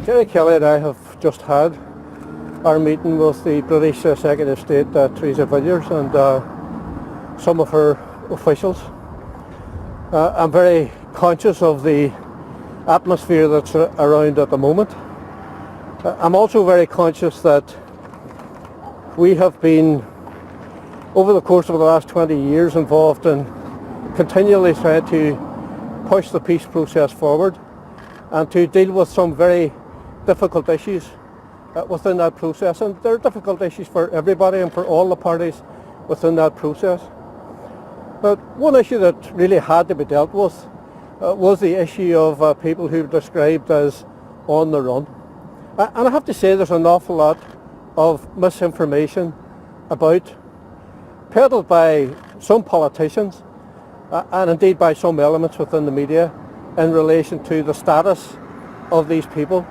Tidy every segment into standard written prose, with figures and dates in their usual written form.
Jerry Kelly and I have just had our meeting with the British Secretary of State, Theresa Villiers, and some of her officials. I'm very conscious of the atmosphere that's around at the moment. I'm also very conscious that we have been, over the course of the last 20 years, involved in continually trying to push the peace process forward and to deal with some very difficult issues within that process. And there are difficult issues for everybody and for all the parties within that process. But one issue that really had to be dealt with was the issue of people who were described as on the run. And I have to say there's an awful lot of misinformation about, peddled by some politicians and indeed by some elements within the media in relation to the status of these people.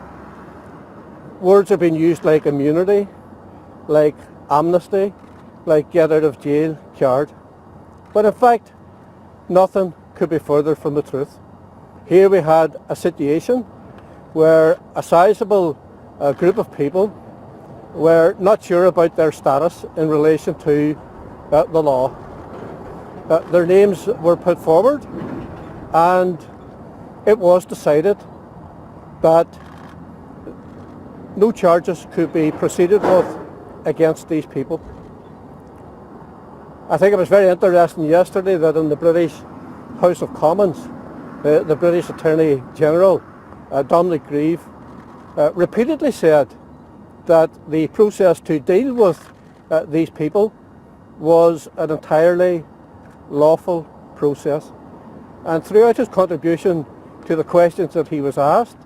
Words have been used like immunity, like amnesty, like get out of jail card. But in fact, nothing could be further from the truth. Here we had a situation where a sizable group of people were not sure about their status in relation to the law. Their names were put forward and it was decided that no charges could be proceeded with against these people. I think it was very interesting yesterday that in the British House of Commons, the British Attorney General, Dominic Grieve, repeatedly said that the process to deal with these people was an entirely lawful process. And throughout his contribution to the questions that he was asked,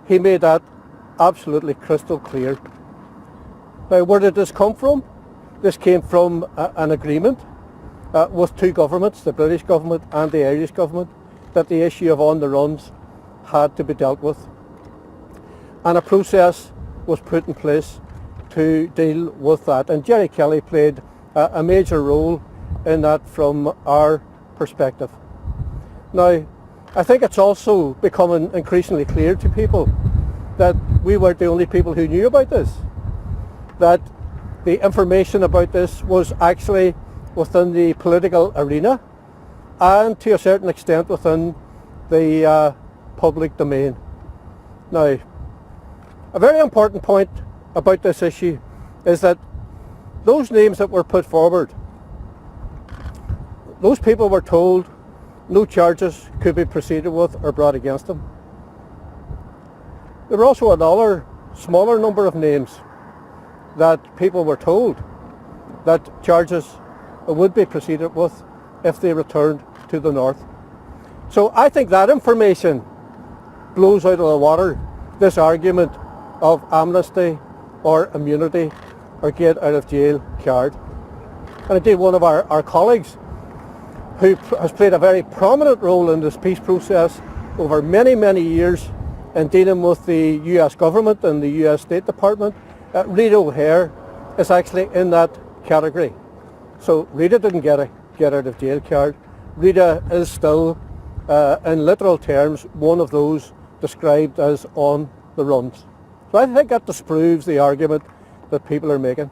he made that absolutely crystal clear. Now, where did this come from? This came from an agreement with two governments, the British government and the Irish government, that the issue of on the runs had to be dealt with. And a process was put in place to deal with that. And Jerry Kelly played a major role in that from our perspective. Now, I think it's also becoming increasingly clear to people that we weren't the only people who knew about this, that the information about this was actually within the political arena and to a certain extent within the public domain. Now, a very important point about this issue is that those names that were put forward, those people were told no charges could be proceeded with or brought against them. There were also another smaller number of names that people were told that charges would be proceeded with if they returned to the north. So I think that information blows out of the water this argument of amnesty or immunity or get out of jail card. And indeed one of our colleagues who has played a very prominent role in this peace process over many, many years in dealing with the US government and the US State Department, Rita O'Hare, is actually in that category. So Rita didn't get a get out of jail card. Rita is still, in literal terms, one of those described as on the runs. So I think that disproves the argument that people are making.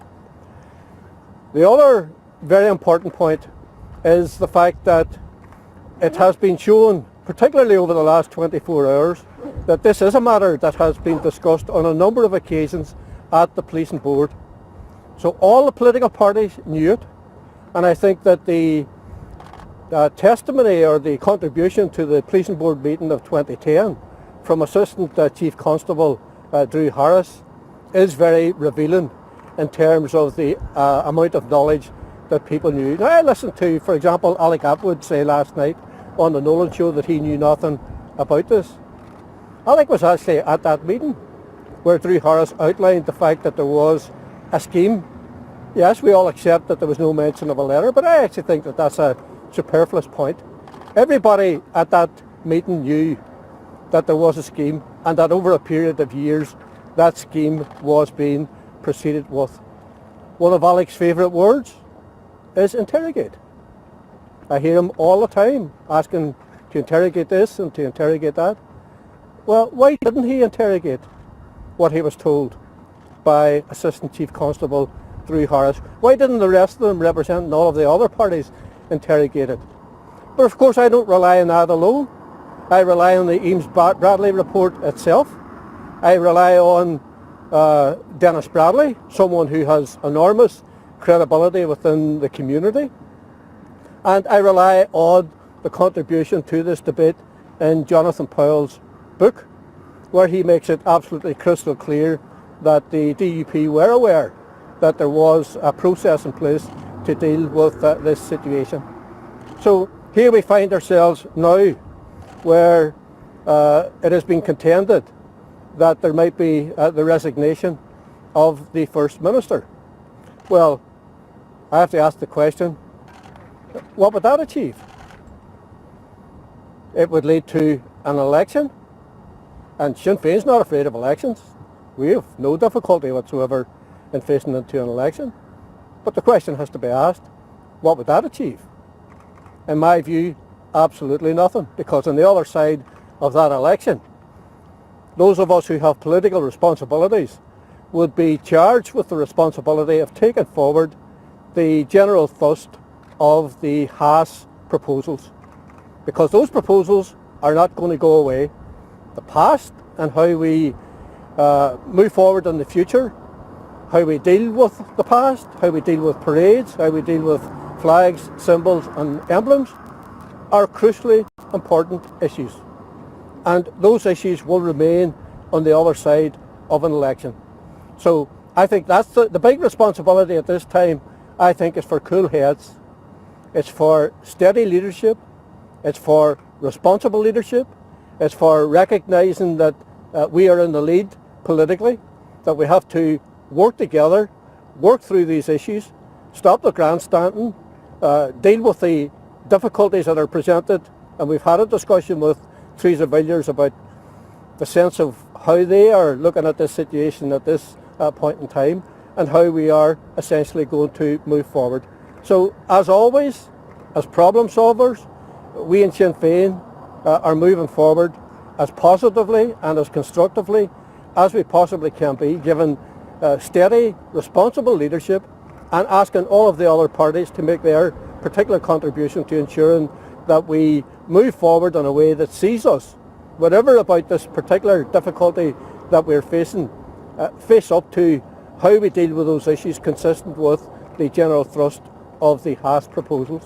The other very important point is the fact that it has been shown, particularly over the last 24 hours, that this is a matter that has been discussed on a number of occasions at the policing board. So all the political parties knew it, and I think that the testimony or the contribution to the policing board meeting of 2010 from Assistant Chief Constable Drew Harris is very revealing in terms of the amount of knowledge that people knew. Now, I listened to, for example, Alec Atwood say last night on the Nolan show that he knew nothing about this. Alec was actually at that meeting where Drew Harris outlined the fact that there was a scheme. Yes, we all accept that there was no mention of a letter, but I actually think that that's a superfluous point. Everybody at that meeting knew that there was a scheme and that over a period of years that scheme was being proceeded with. One of Alec's favourite words is interrogate. I hear him all the time asking to interrogate this and to interrogate that. Well, why didn't he interrogate? what he was told by Assistant Chief Constable Drew Harris? Why didn't the rest of them representing all of the other parties interrogate it? But of course I don't rely on that alone. I rely on the Eames-Bradley report itself. I rely on Dennis Bradley, someone who has enormous credibility within the community. And I rely on the contribution to this debate in Jonathan Powell's book, where he makes it absolutely crystal clear that the DUP were aware that there was a process in place to deal with this situation. So here we find ourselves now where it has been contended that there might be the resignation of the First Minister. Well, I have to ask the question, what would that achieve? It would lead to an election, and Sinn Féin's not afraid of elections. We have no difficulty whatsoever in facing into an election. But the question has to be asked, what would that achieve? In my view, absolutely nothing, because on the other side of that election, those of us who have political responsibilities would be charged with the responsibility of taking forward the general thrust of the Haas proposals, because those proposals are not going to go away. The past and how we move forward in the future, how we deal with the past, how we deal with parades, how we deal with flags, symbols and emblems are crucially important issues. And those issues will remain on the other side of an election. So I think that's the big responsibility at this time, I think, is for cool heads. It's for steady leadership. It's for responsible leadership. It's for recognising that we are in the lead politically, that we have to work together, work through these issues, stop the grandstanding, deal with the difficulties that are presented. And we've had a discussion with Theresa Villiers about the sense of how they are looking at this situation at this point in time, and how we are essentially going to move forward. So as always, as problem solvers, we in Sinn Féin are moving forward as positively and as constructively as we possibly can be, given steady, responsible leadership, and asking all of the other parties to make their particular contribution to ensuring that we move forward in a way that sees us, whatever about this particular difficulty that we're facing, face up to how we deal with those issues consistent with the general thrust of the Haas proposals.